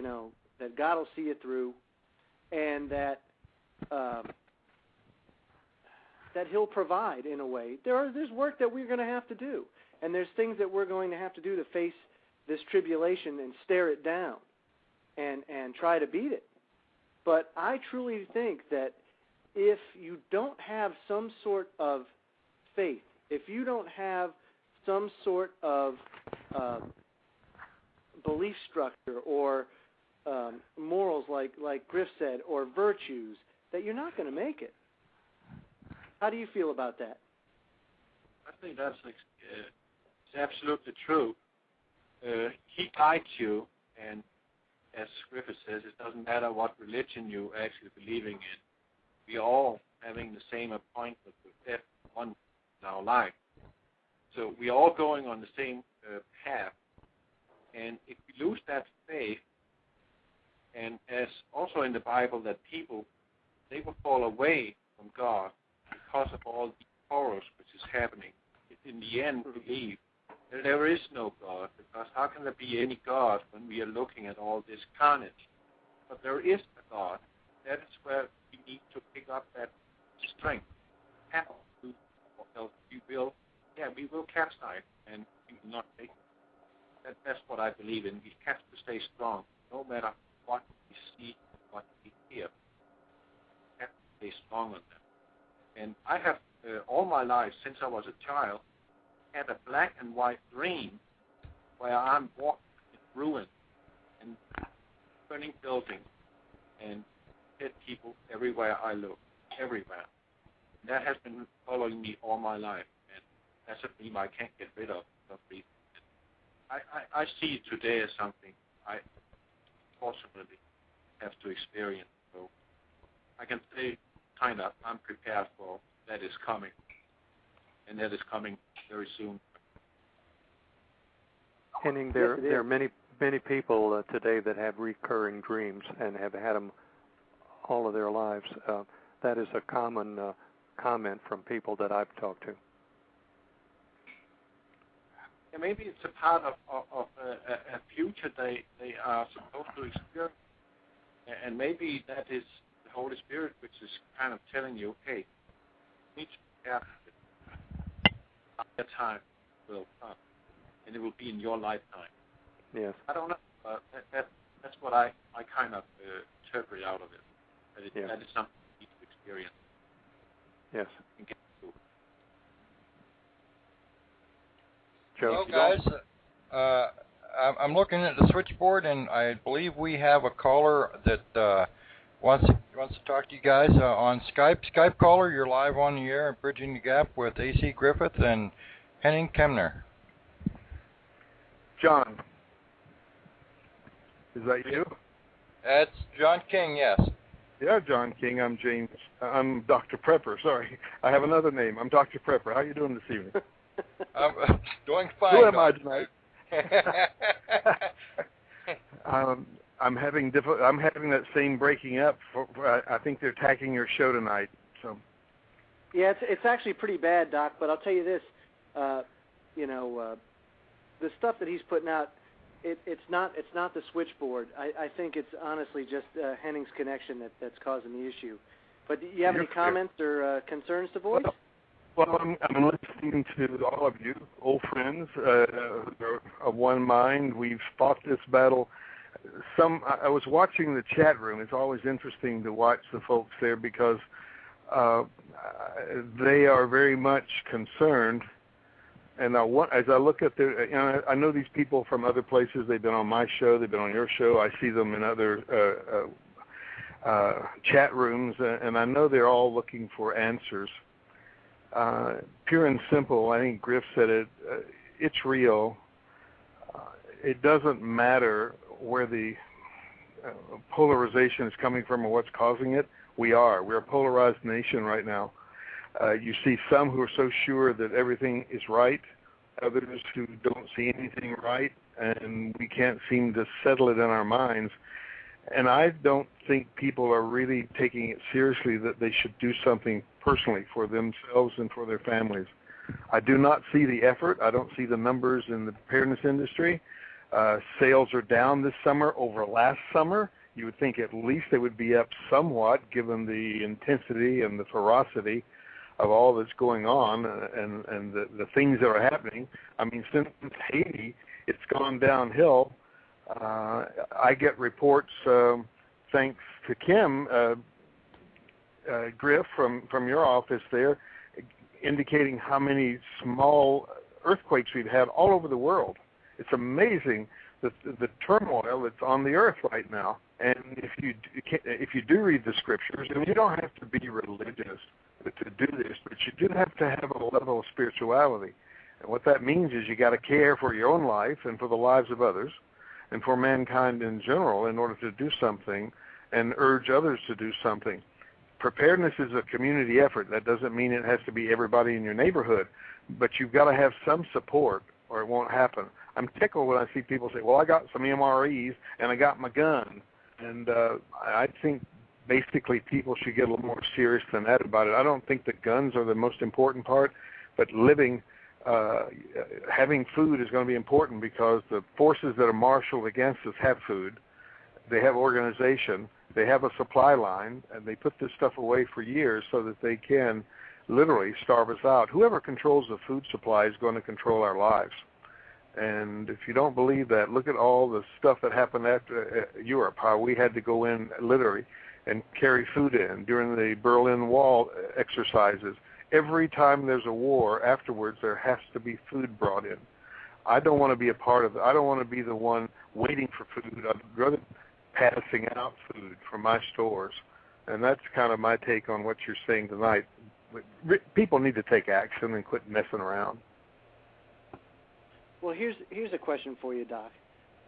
that God will see you through, and that that He'll provide in a way. There's work that we're going to have to do, and there's things that we're going to have to do to face this tribulation and stare it down and try to beat it. But I truly think that if you don't have some sort of faith, if you don't have some sort of belief structure or morals, like Griff said, or virtues, that you're not going to make it. How do you feel about that? I think that's absolutely true. He guides you, and as Griffith says, it doesn't matter what religion you actually believing in. We are all having the same appointment with death one in our life. So we are all going on the same path. And if we lose that faith, and as also in the Bible that people, they will fall away from God because of all the horrors which is happening. In the end, believe that there is no God, because how can there be any God when we are looking at all this carnage? But there is a God. That is where we need to pick up that strength. Have to, or else we will capsize and we will not make it. That's what I believe in. We have to stay strong, no matter what we see, what we hear. We have to stay strong on that. And I have, all my life, since I was a child, had a black and white dream where I'm walking in ruins and burning buildings and dead people everywhere I look, everywhere. And that has been following me all my life, and that's a dream I can't get rid of. I see it today as something I fortunately have to experience. So I can say, kind of, I'm prepared for that is coming, and that is coming very soon. Henning, there are many people today that have recurring dreams and have had them all of their lives. That is a common comment from people that I've talked to. Yeah, maybe it's a part of a future they are supposed to experience, and maybe that is the Holy Spirit which is kind of telling you, hey, you need to prepare for it. That time will come, and it will be in your lifetime. Yes. I don't know. That's what I kind of interpret out of it. That is something you need to experience. Yes. And get through. Joe, hello, guys. I'm looking at the switchboard, and I believe we have a caller that wants to talk to you guys on Skype. Skype caller, you're live on the air, Bridging the Gap with A.C. Griffith and Henning Kemner. John, is that you? That's John King, yes. Yeah, John King. I'm James. I'm Dr. Prepper. Sorry, I have another name. I'm Dr. Prepper. How are you doing this evening? I'm doing fine. Who am I tonight? I'm having that same breaking up. I think they're attacking your show tonight. So. Yeah, it's actually pretty bad, Doc. But I'll tell you this, the stuff that he's putting out, it's not the switchboard. I think it's honestly just Henning's connection that's causing the issue. But do you have any comments or concerns to voice? Well, I'm listening to all of you, old friends, who are of one mind. We've fought this battle. I was watching the chat room. It's always interesting to watch the folks there because they are very much concerned. And as I look at I know these people from other places. They've been on my show. They've been on your show. I see them in other chat rooms, and I know they're all looking for answers. Pure and simple, I think Griff said it, it's real. It doesn't matter where the polarization is coming from or what's causing it. We're a polarized nation right now. You see some who are so sure that everything is right, others who don't see anything right, and we can't seem to settle it in our minds. And I don't think people are really taking it seriously that they should do something personally for themselves and for their families. I do not see the effort. I don't see the numbers in the preparedness industry. Sales are down this summer over last summer. You would think at least they would be up somewhat given the intensity and the ferocity of all that's going on and the things that are happening. I mean, since Haiti, it's gone downhill. I get reports, thanks to Kim Griff from your office there, indicating how many small earthquakes we've had all over the world. It's amazing the turmoil that's on the earth right now. And if you do read the scriptures, and you don't have to be religious to do this, but you do have to have a level of spirituality. And what that means is you got to care for your own life and for the lives of others and for mankind in general in order to do something and urge others to do something. Preparedness is a community effort. That doesn't mean it has to be everybody in your neighborhood, but you've got to have some support or it won't happen. I'm tickled when I see people say, well, I got some MREs and I got my gun. And I think basically people should get a little more serious than that about it. I don't think the guns are the most important part, but having food is going to be important because the forces that are marshaled against us have food. They have organization. They have a supply line, and they put this stuff away for years so that they can literally starve us out. Whoever controls the food supply is going to control our lives. And if you don't believe that, look at all the stuff that happened after Europe, how we had to go in literally and carry food in during the Berlin Wall exercises. Every time there's a war, afterwards there has to be food brought in. I don't want to be a part of it. I don't want to be the one waiting for food. I'd rather passing out food from my stores. And that's kind of my take on what you're saying tonight. People need to take action and quit messing around. Well, here's a question for you, Doc.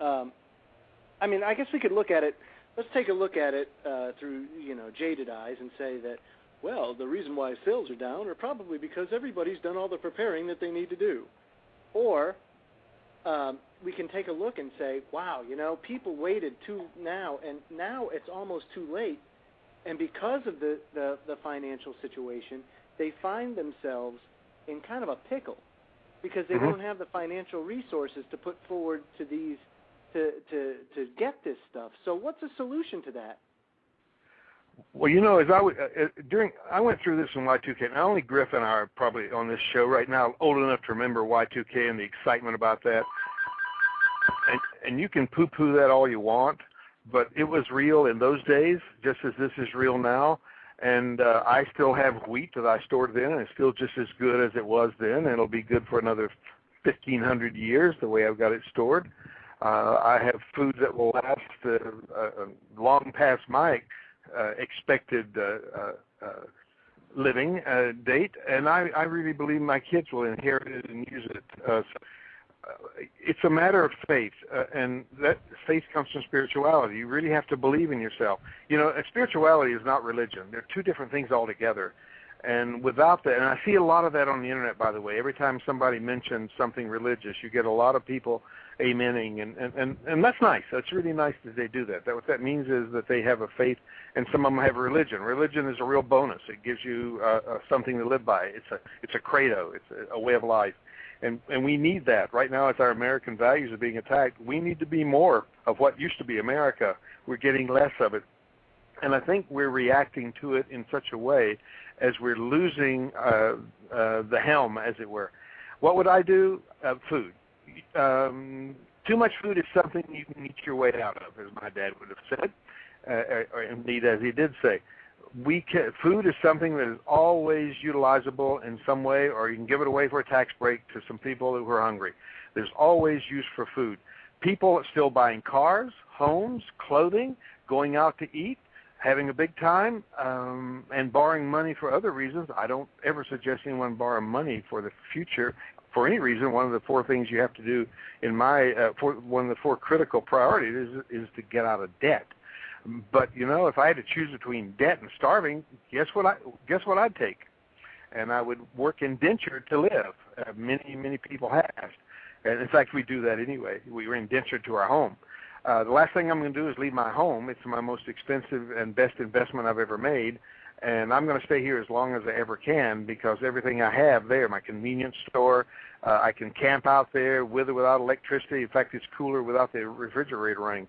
I mean, I guess we could look at it. Let's take a look at it through jaded eyes and say that, well, the reason why sales are down are probably because everybody's done all the preparing that they need to do. Or we can take a look and say, wow, people waited now it's almost too late. And because of the financial situation, they find themselves in kind of a pickle because they don't have the financial resources to put forward to these to get this stuff. So what's the solution to that? Well, as I went through this in Y2K. Not only Griff and I are probably on this show right now old enough to remember Y2K and the excitement about that. And you can poo-poo that all you want, but it was real in those days, just as this is real now. And I still have wheat that I stored then, and it's still just as good as it was then, and it'll be good for another 1,500 years the way I've got it stored. I have food that will last long past my expected living date, and I really believe my kids will inherit it and use it. It's a matter of faith, and that faith comes from spirituality. You really have to believe in yourself. Spirituality is not religion. They're two different things altogether. And without that, and I see a lot of that on the internet, by the way. Every time somebody mentions something religious, you get a lot of people amening, and that's nice. That's really nice that they do that. What that means is that they have a faith, and some of them have a religion. Religion is a real bonus. It gives you something to live by. It's a credo. It's a way of life. And we need that. Right now, as our American values are being attacked, we need to be more of what used to be America. We're getting less of it. And I think we're reacting to it in such a way as we're losing the helm, as it were. What would I do? Food. Too much food is something you can eat your way out of, as my dad would have said, or indeed as he did say. Food is something that is always utilizable in some way, or you can give it away for a tax break to some people who are hungry. There's always use for food. People are still buying cars, homes, clothing, going out to eat, having a big time, and borrowing money for other reasons. I don't ever suggest anyone borrow money for the future for any reason. One of the four things you have to do in one of the four critical priorities is to get out of debt. But if I had to choose between debt and starving, guess what I'd take? And I would work indentured to live. Many people have, and in fact we do that anyway. We were indentured to our home. The last thing I'm going to do is leave my home. It's my most expensive and best investment I've ever made, and I'm going to stay here as long as I ever can because everything I have there, my convenience store, I can camp out there with or without electricity. In fact, it's cooler without the refrigerator running.